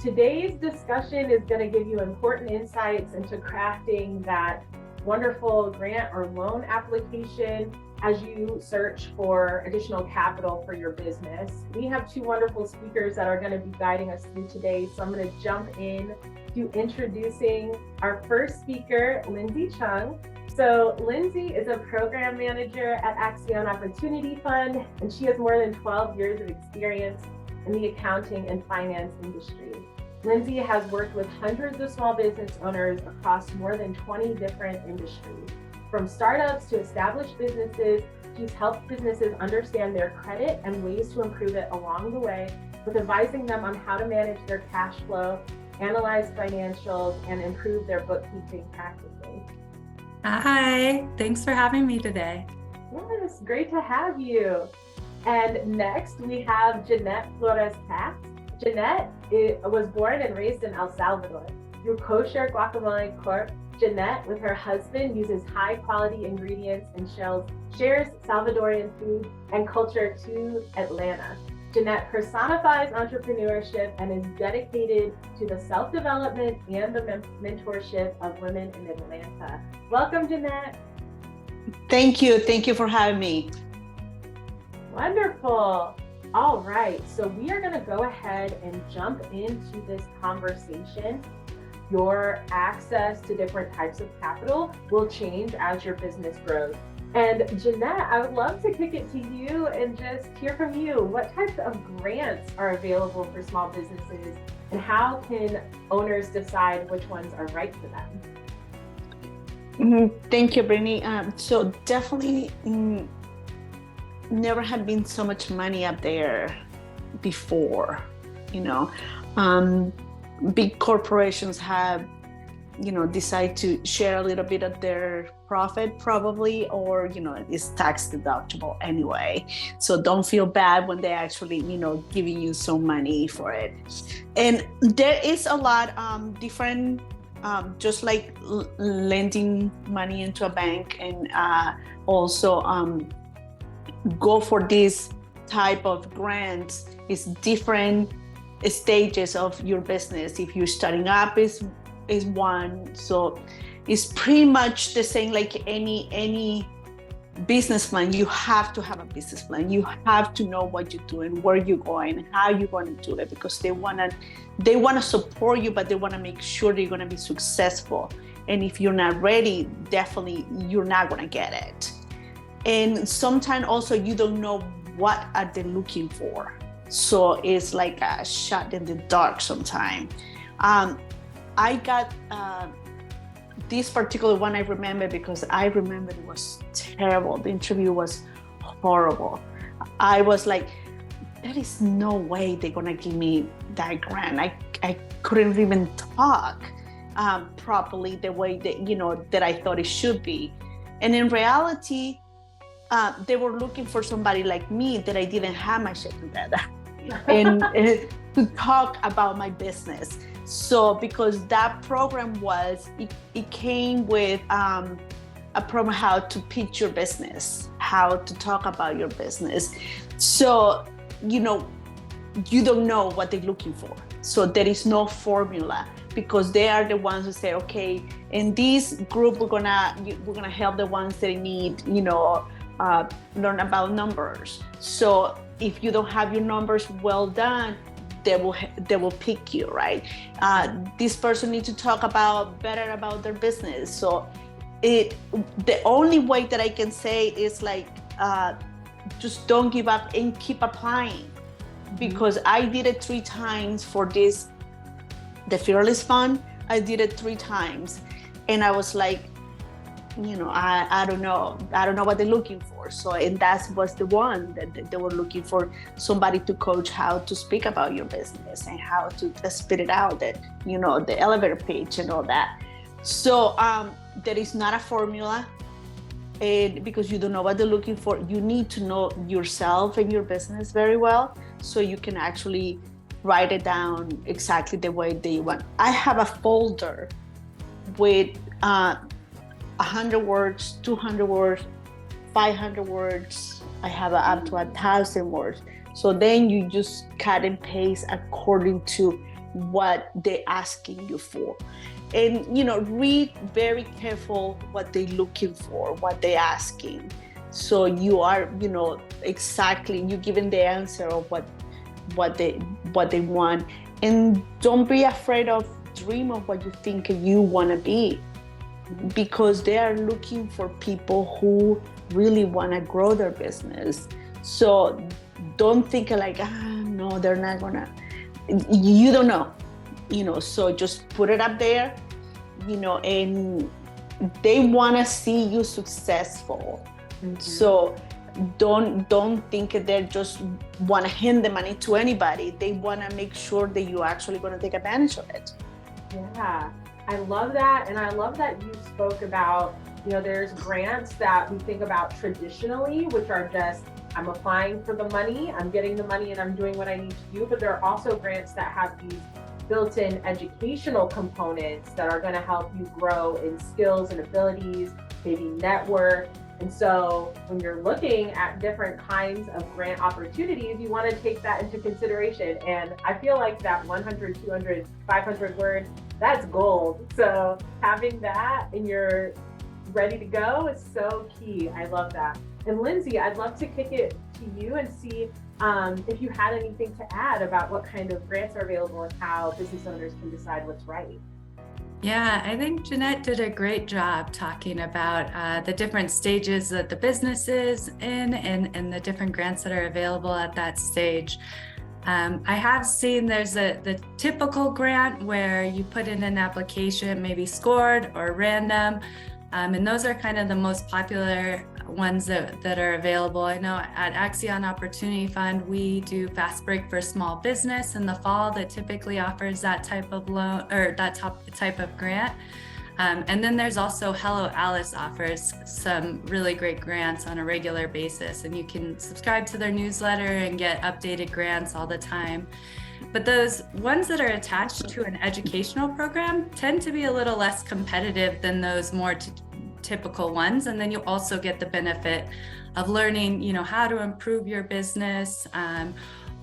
Today's discussion is going to give you important insights into crafting that wonderful grant or loan application as you search for additional capital for your business. We have two wonderful speakers that are going to be guiding us through today. So I'm going to jump in to introducing our first speaker, Lindsay Chung. So Lindsay is a program manager at Accion Opportunity Fund, and she has more than 12 years of experience in the accounting and finance industry. Lindsay has worked with hundreds of small business owners across more than 20 different industries. From startups to established businesses, she's helped businesses understand their credit and ways to improve it along the way, with advising them on how to manage their cash flow, analyze financials, and improve their bookkeeping practices. Hi, thanks for having me today. Yes, great to have you. And next we have Jeanette Flores-Katz. Jeanette was born and raised in El Salvador. Through Kosher Guacamole Corp, Jeanette, with her husband, uses high quality ingredients and shares Salvadorian food and culture to Atlanta. Jeanette personifies entrepreneurship and is dedicated to the self-development and the mentorship of women in Atlanta. Welcome, Jeanette. Thank you for having me. Wonderful. All right, so we are going to go ahead and jump into this conversation. Your access to different types of capital will change as your business grows. And Jeanette, I would love to kick it to you and just hear from you. What types of grants are available for small businesses, and how can owners decide which ones are right for them? Thank you, Brittany. So definitely never had been so much money up there before. Big corporations have decide to share a little bit of their profit probably, or it's tax deductible anyway, so don't feel bad when they actually giving you some money for it. And there is a lot different just like lending money into a bank, and also go for this type of grants is different stages of your business. If you're starting up is one, so it's pretty much the same like any business plan. You have to have a business plan. You have to know what you're doing, where you're going, how you're going to do it, because they want to support you, but they want to make sure that you're going to be successful. And if you're not ready, definitely you're not going to get it. And sometimes also you don't know what are they looking for, so it's like a shot in the dark sometimes. I got this particular one I remember because I remember it was terrible. The interview was horrible. I was like, there is no way they're gonna give me that grant. I couldn't even talk properly the way that that I thought it should be. And in reality, they were looking for somebody like me that I didn't have my shit together and to talk about my business. So because that program it came with a program how to pitch your business, how to talk about your business. So, you don't know what they're looking for. So there is no formula, because they are the ones who say, okay, in this group, we're gonna help the ones that need, learn about numbers. So if you don't have your numbers well done, they will pick you, right? This person needs to talk better about their business. So the only way that I can say is like, just don't give up and keep applying. Because I did it 3 times for the Fearless Fund. I did it 3 times, and I was like, I don't know what they're looking for. So, and that was the one that they were looking for, somebody to coach how to speak about your business and how to spit it out, the elevator pitch and all that. So there is not a formula, and because you don't know what they're looking for, you need to know yourself and your business very well, so you can actually write it down exactly the way they want. I have a folder with 100 words, 200 words, 500 words. I have up to 1,000 words. So then you just cut and paste according to what they're asking you for. And, read very careful what they're looking for, what they're asking. So you are, exactly, you giving the answer of what they want. And don't be afraid of dream of what you think you want to be, because they are looking for people who really want to grow their business. So don't think like, no, they're not gonna, you don't know, so just put it up there, and they want to see you successful. Mm-hmm. So don't think that they just want to hand the money to anybody. They want to make sure that you're actually going to take advantage of it. Yeah, I love that. And I love that you spoke about, there's grants that we think about traditionally, which are just, I'm applying for the money, I'm getting the money, and I'm doing what I need to do. But there are also grants that have these built-in educational components that are going to help you grow in skills and abilities, maybe network. And so when you're looking at different kinds of grant opportunities, you want to take that into consideration. And I feel like that 100, 200, 500 words, that's gold. So having that and you're ready to go is so key. I love that. And Lindsay, I'd love to kick it to you and see if you had anything to add about what kind of grants are available and how business owners can decide what's right. Yeah, I think Jeanette did a great job talking about the different stages that the business is in and the different grants that are available at that stage. I have seen there's the typical grant where you put in an application, maybe scored or random, and those are kind of the most popular ones that are available. I know at Accion Opportunity Fund, we do Fast Break for Small Business in the fall that typically offers that type of loan or that type of grant. And then there's also Hello Alice offers some really great grants on a regular basis, and you can subscribe to their newsletter and get updated grants all the time. But those ones that are attached to an educational program tend to be a little less competitive than those more typical ones. And then you also get the benefit of learning, how to improve your business,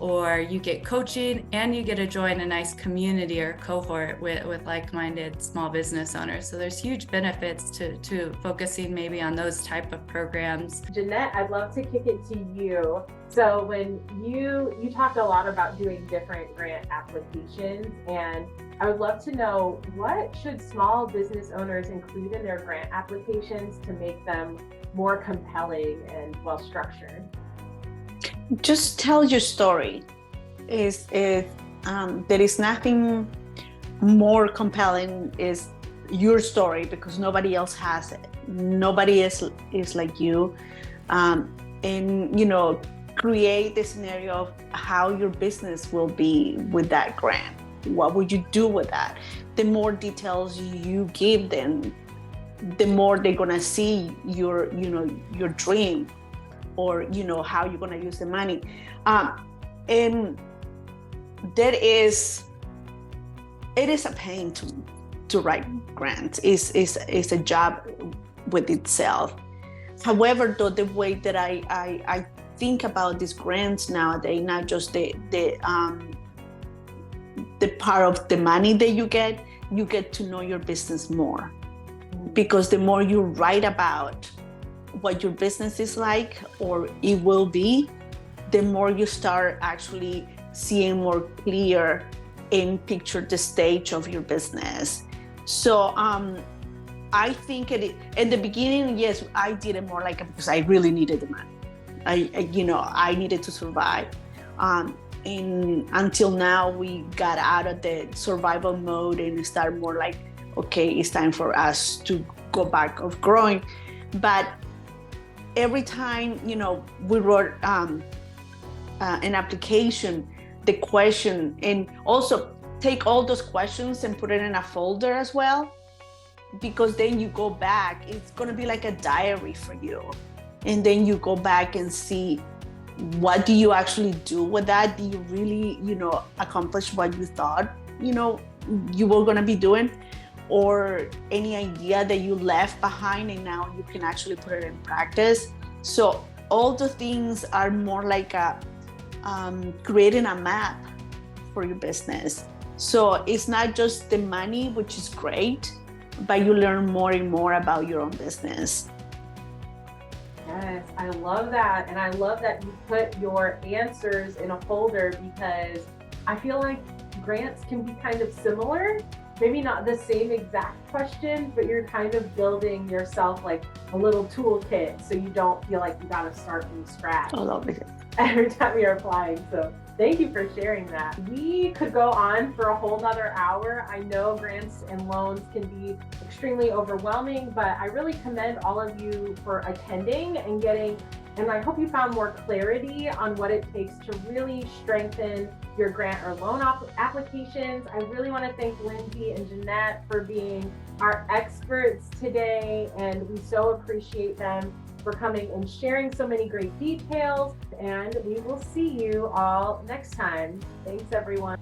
or you get coaching and you get to join a nice community or cohort with like-minded small business owners. So there's huge benefits to focusing maybe on those type of programs. Jeanette, I'd love to kick it to you. So when you talked a lot about doing different grant applications, and I would love to know, what should small business owners include in their grant applications to make them more compelling and well-structured? Just tell your story. There is nothing more compelling is your story, because nobody else has it. Nobody is like you. And create the scenario of how your business will be with that grant. What would you do with that? The more details you give them, the more they're gonna see your dream, or how you're gonna use the money. And it is a pain to write grants. It's a job with itself. However, though, the way that I think about these grants nowadays, not just the part of the money that you get to know your business more. Because the more you write about what your business is like, or it will be, the more you start actually seeing more clear and picture the stage of your business. So I think in the beginning, yes, I did it more like because I really needed the money. I needed to survive. And until now, we got out of the survival mode and start more like, okay, it's time for us to go back of growing. But every time, we wrote an application, the question, and also take all those questions and put it in a folder as well, because then you go back, it's going to be like a diary for you. And then you go back and see, what do you actually do with that? Do you really, accomplish what you thought, you were going to be doing? Or any idea that you left behind and now you can actually put it in practice. So all the things are more like creating a map for your business. So it's not just the money, which is great, but you learn more and more about your own business. Yes, I love that. And I love that you put your answers in a folder, because I feel like grants can be kind of similar. Maybe not the same exact question, but you're kind of building yourself like a little toolkit so you don't feel like you got to start from scratch I love it. every time you're applying. So thank you for sharing that. We could go on for a whole nother hour. I know grants and loans can be extremely overwhelming, but I really commend all of you for attending and and I hope you found more clarity on what it takes to really strengthen your grant or loan applications. I really want to thank Lindsay and Jeanette for being our experts today, and we so appreciate them for coming and sharing so many great details, and we will see you all next time. Thanks, everyone.